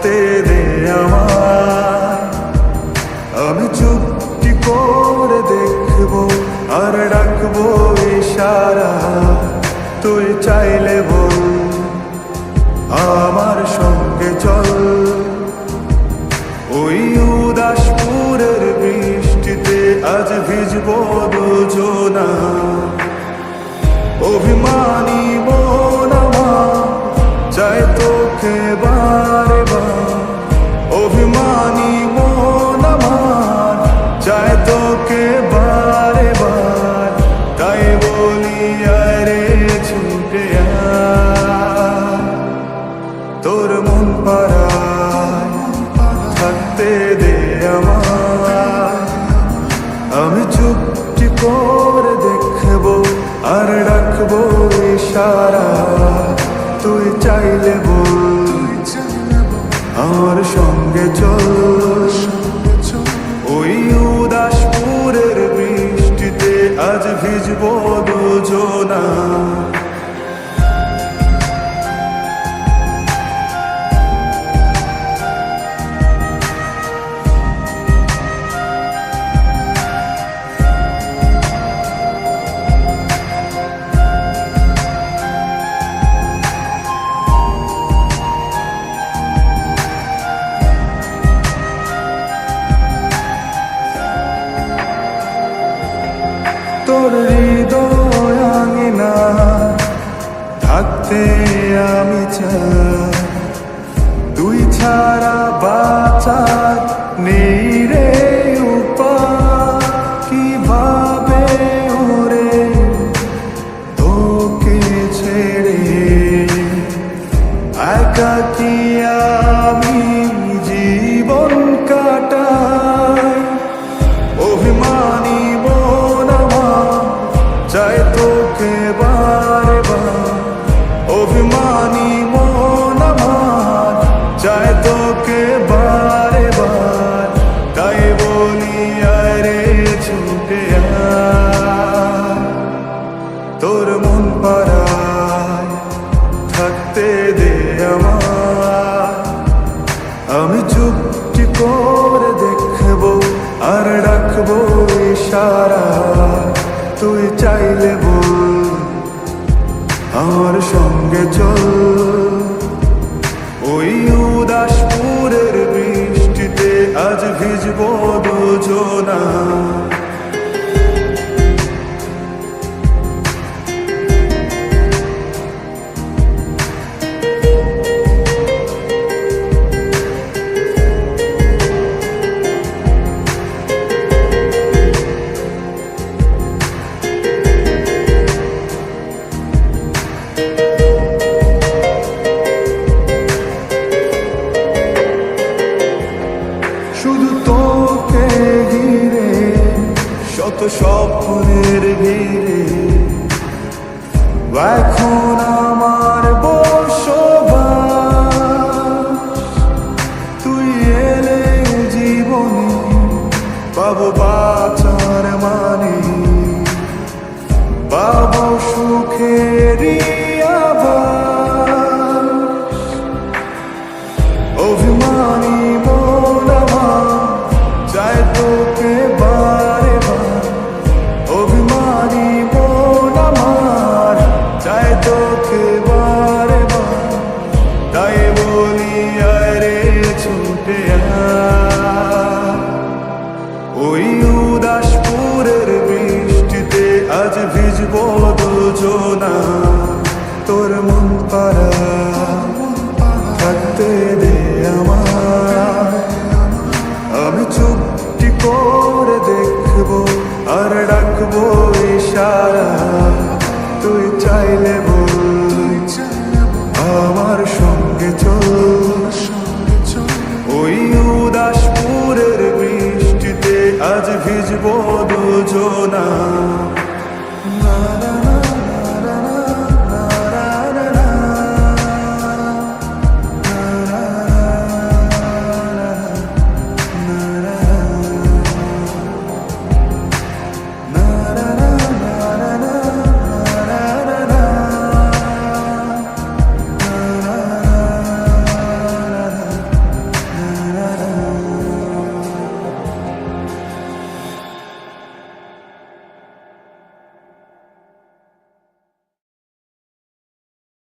থাকতে দে আমায়। আমি চুপটি করে দেখবো আর ডাকবো ইশারা, তুই চাইলে বল আমার সঙ্গে চল। ওই উদাসপুরের বৃষ্টিতে আজ ভিজবো দুজনা। অভিমানী মন আমার চায় তোকে বারে বার, অভিমানী মন আমার চায় তোকে বারে বার। তাই বলি আরে ছুটে আয়, তোর মন পাড়ায় থাকতে দে আমায়। আমি চুপটি করে দেখবো আর ডাকবো ইশারা, তুই চাইলে বল আমার সঙ্গে চল। ওই উদাসপুরের বৃষ্টিতে আজ ভিজবো দুজনা। তোর হৃদয় আঙিনা থাকতে আমি চাই, তুই ছাড়া বাঁচার নেই রে উপায়। কিভাবে ওরে তোকে ছেড়ে একাকী আমি জীবন কাটাই। অভিমানী মন আমার চায় তোকে বারে বার, অভিমানী মন আমার চায় তোকে বারে বার। তাই বলি আরে ছুটে আয়, তোর মন পাড়ায় থাকতে দে আমায়। আমি চুপটি করে দেখবো আর ডাকবো ইশারা, তুই চাইলে বল আমার সঙ্গে চল। ওই উদাসপুরের বৃষ্টিতে আজ ভিজবো দুজনা। শুধু তোকে ঘিরে শত স্বপ্নের ভিড়ে এখন আমার বসবাস। তুই এলে জীবনে পাবো বাঁচার মানে, পাবো সুখেরই আভাস। অভিমানী মন আমার চায় তোকে বারে বার, অভিমানী মন আমার চায় তোকে বারে বার। তাই বলি আরে ছুটে আয়, ওই উদাসপুরের বৃষ্টিতে আজ ভিজবো দুজনা।